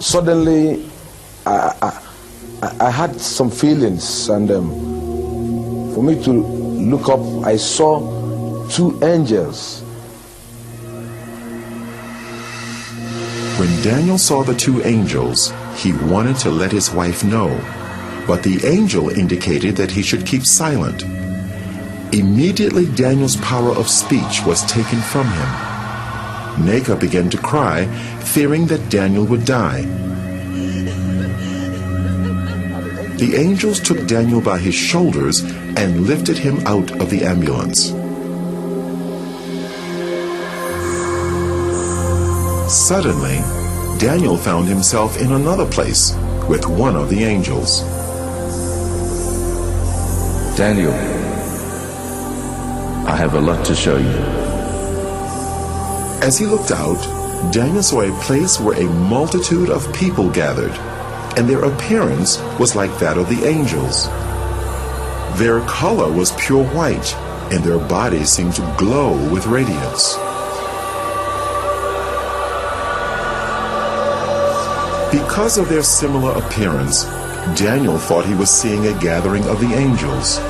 Suddenly, I had some feelings, and for me to look up, I saw two angels. When Daniel saw the two angels, he wanted to let his wife know, but the angel indicated that he should keep silent. Immediately, Daniel's power of speech was taken from him. Neka began to cry, fearing that Daniel would die. The angels took Daniel by his shoulders and lifted him out of the ambulance. Suddenly, Daniel found himself in another place with one of the angels. Daniel, I have a lot to show you. As he looked out, Daniel saw a place where a multitude of people gathered, and their appearance was like that of the angels. Their color was pure white, and their bodies seemed to glow with radiance. Because of their similar appearance, Daniel thought he was seeing a gathering of the angels.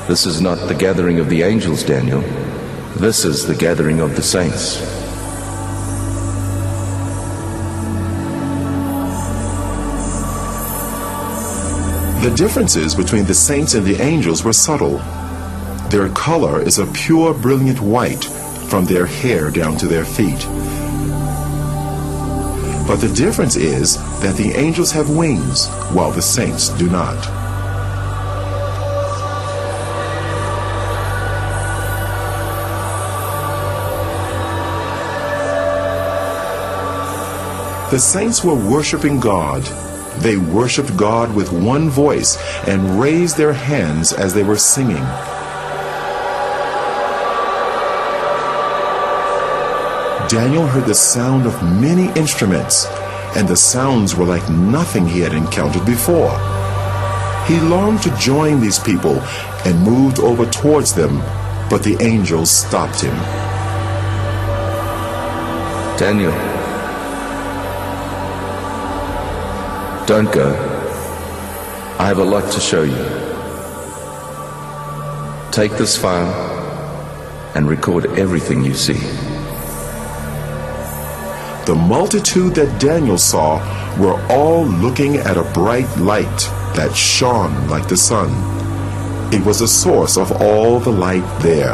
This is not the gathering of the angels, Daniel. This is the gathering of the saints. The differences between the saints and the angels were subtle. Their color is a pure, brilliant white from their hair down to their feet. But the difference is that the angels have wings, while the saints do not. The saints were worshiping God. They worshiped God with one voice and raised their hands as they were singing. Daniel heard the sound of many instruments, and the sounds were like nothing he had encountered before. He longed to join these people and moved over towards them, but the angels stopped him. Daniel, don't go. I have a lot to show you. Take this file and record everything you see. The multitude that Daniel saw were all looking at a bright light that shone like the sun. It was the source of all the light there.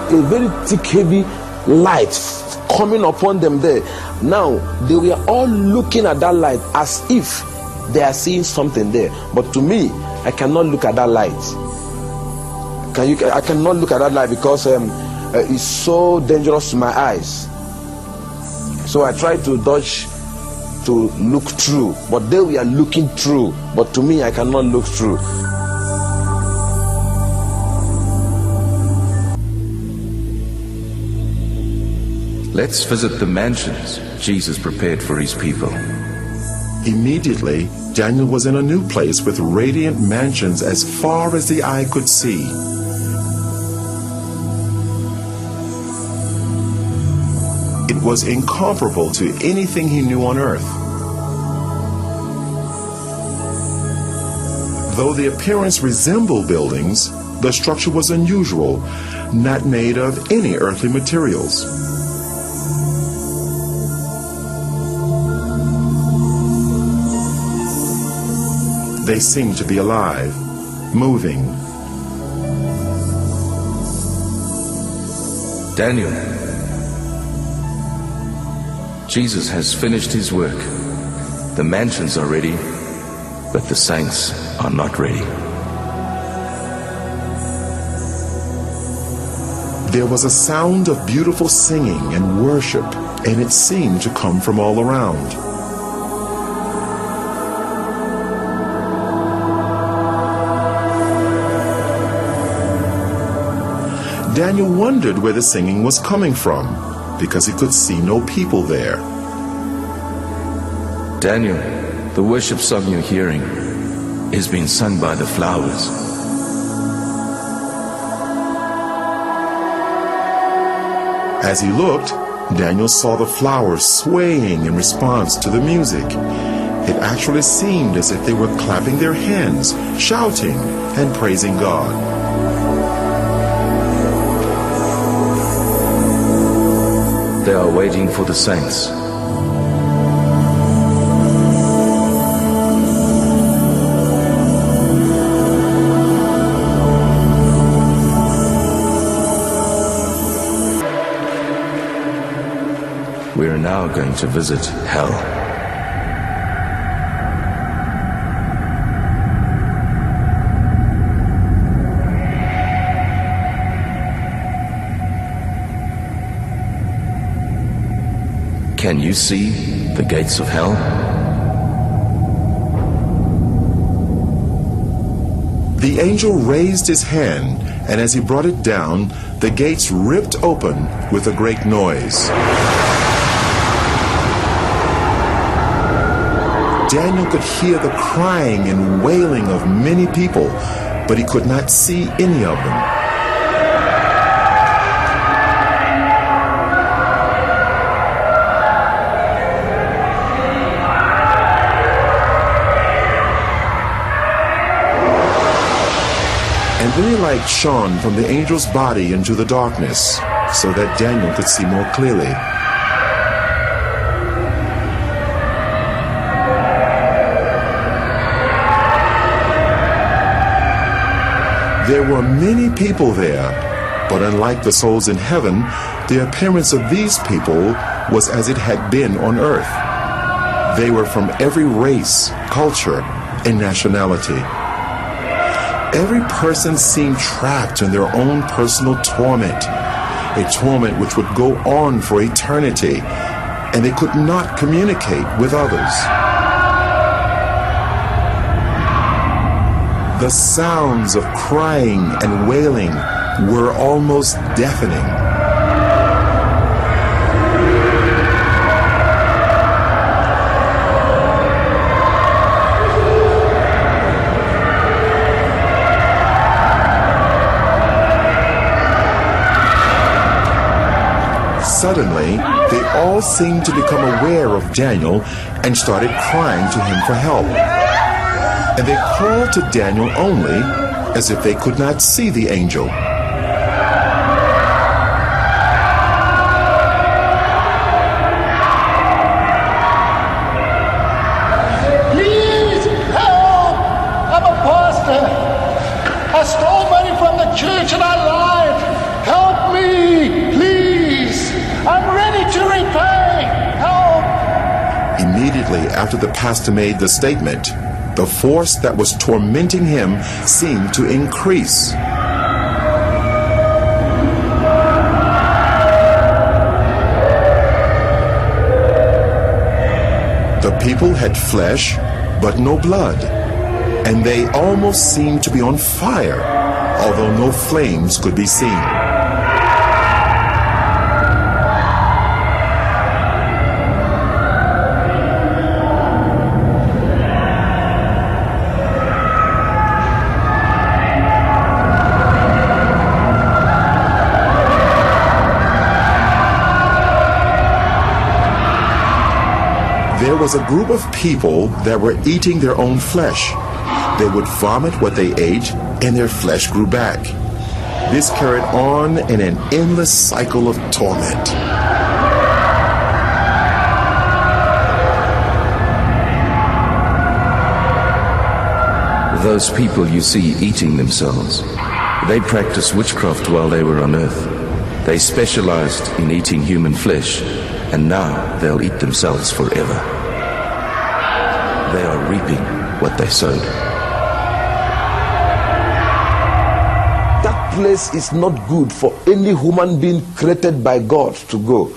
A very thick, heavy light coming upon them there. Now, they were all looking at that light as if they are seeing something there. But to me, I cannot look at that light. I cannot look at that light because it's so dangerous to my eyes. So I tried to dodge to look through, but they were looking through. But to me, I cannot look through. Let's visit the mansions Jesus prepared for his people. Immediately, Daniel was in a new place with radiant mansions as far as the eye could see. It was incomparable to anything he knew on earth. Though the appearance resembled buildings, the structure was unusual, not made of any earthly materials. They seemed to be alive, moving. Daniel, Jesus has finished his work. The mansions are ready, but the saints are not ready. There was a sound of beautiful singing and worship, and it seemed to come from all around. Daniel wondered where the singing was coming from. because he could see no people there. Daniel, the worship song you're hearing is being sung by the flowers. As he looked, Daniel saw the flowers swaying in response to the music. It actually seemed as if they were clapping their hands, shouting, and praising God. They are waiting for the saints. We are now going to visit hell. Can you see the gates of hell? The angel raised his hand, and as he brought it down, the gates ripped open with a great noise. Daniel could hear the crying and wailing of many people, but he could not see any of them. And then a light shone from the angel's body into the darkness, so that Daniel could see more clearly. There were many people there, but unlike the souls in heaven, the appearance of these people was as it had been on earth. They were from every race, culture, and nationality. Every person seemed trapped in their own personal torment, a torment which would go on for eternity, and they could not communicate with others. The sounds of crying and wailing were almost deafening. Suddenly, they all seemed to become aware of Daniel and started crying to him for help. And they called to Daniel only as if they could not see the angel. Please help! I'm a pastor. I stole money from the church and I lied. Help me, please. I'm ready to repay. Help! Immediately after the pastor made the statement, the force that was tormenting him seemed to increase. The people had flesh, but no blood, and they almost seemed to be on fire, although no flames could be seen. There was a group of people that were eating their own flesh. They would vomit what they ate, and their flesh grew back. This carried on in an endless cycle of torment. Those people you see eating themselves, they practiced witchcraft while they were on earth. They specialized in eating human flesh, and now they'll eat themselves forever. They are reaping what they sowed. That place is not good for any human being created by God to go.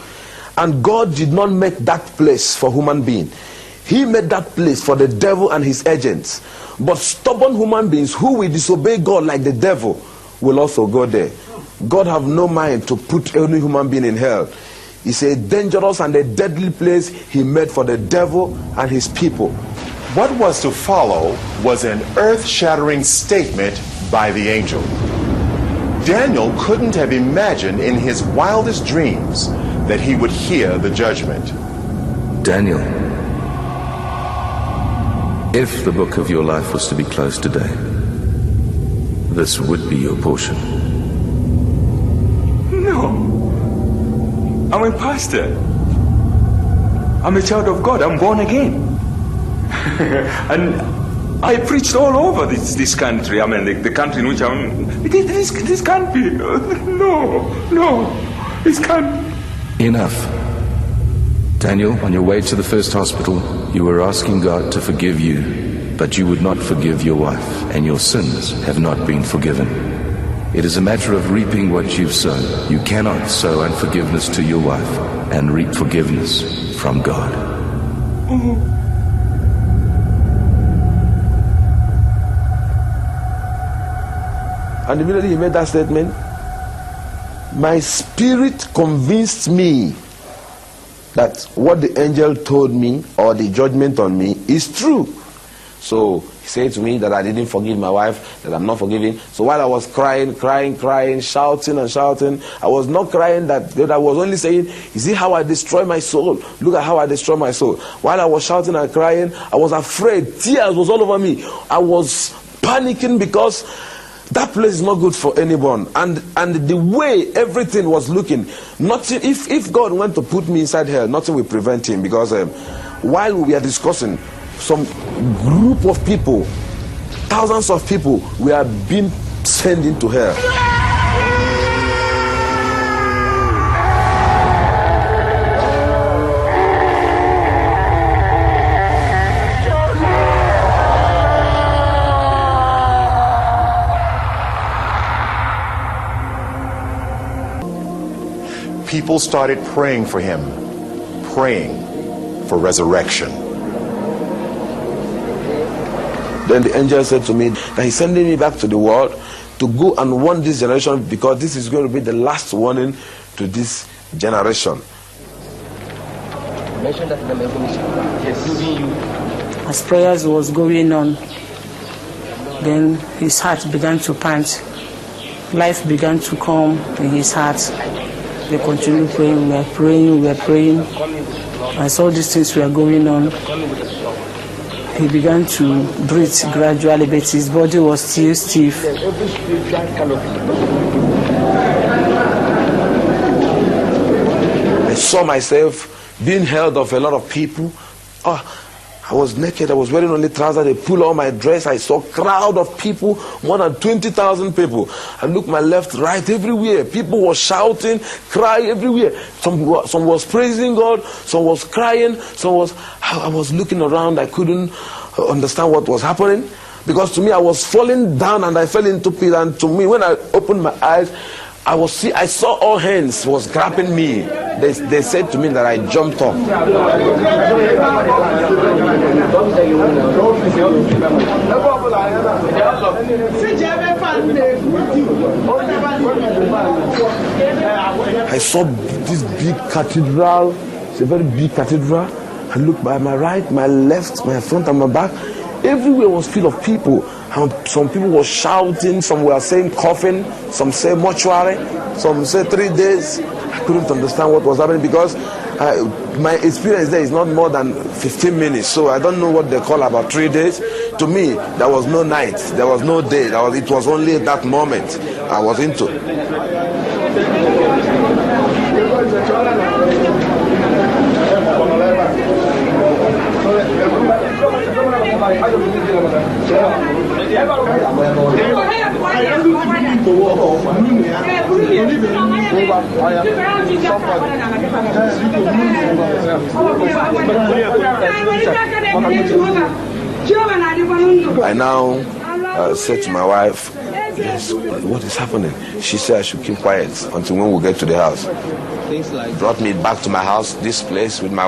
And God did not make that place for human being. He made that place for the devil and his agents. But stubborn human beings who will disobey God like the devil will also go there. God have no mind to put any human being in hell. It's a dangerous and a deadly place he made for the devil and his people. What was to follow was an earth-shattering statement by the angel. Daniel couldn't have imagined in his wildest dreams that he would hear the judgment. Daniel, if the book of your life was to be closed today, this would be your portion. No. I'm a pastor. I'm a child of God. I'm born again. And I preached all over this country. I mean, the country in which I'm... This can't be. No. This can't. Enough. Daniel, on your way to the first hospital, you were asking God to forgive you, but you would not forgive your wife, and your sins have not been forgiven. It is a matter of reaping what you've sown. You cannot sow unforgiveness to your wife and reap forgiveness from God. And immediately he made that statement, my spirit convinced me that what the angel told me, or the judgment on me, is true. So he said to me that I didn't forgive my wife, that I'm not forgiving. So while I was crying, shouting and shouting, I was not crying that I was only saying, you see how I destroy my soul? Look at how I destroy my soul. While I was shouting and crying, I was afraid. Tears was all over me. I was panicking because that place is not good for anyone. And the way everything was looking, nothing, if God went to put me inside hell, nothing will prevent him. Because while we are discussing, some group of people, thousands of people, were being sent into hell. People started praying for him, praying for resurrection. Then the angel said to me that he's sending me back to the world to go and warn this generation, because this is going to be the last warning to this generation. As prayers was going on, then his heart began to pant. Life began to come in his heart. We continued praying, we were praying. As all these things were going on, he began to breathe gradually, but his body was still stiff. I saw myself being held of a lot of people. I was naked, I was wearing only trousers, they pulled all my dress. I saw a crowd of people, more than 20,000 people. I looked my left, right, everywhere. People were shouting, crying everywhere. Some was praising God, some was crying, I was looking around, I couldn't understand what was happening. Because to me, I was falling down and I fell into pit. And to me, when I opened my eyes, I saw all hands was grabbing me. They said to me that I jumped up. I saw this big cathedral. It's a very big cathedral. I looked by my right, my left, my front and my back. Everywhere was full of people. Some people were shouting, some were saying coffin, some say mortuary, some say 3 days. I couldn't understand what was happening because my experience there is not more than 15 minutes. So I don't know what they call about 3 days. To me, there was no night, there was no day. It was only that moment I was into. I now said to my wife, yes, what is happening? She said I should keep quiet until when we get to the house. Brought me back to my house, this place with my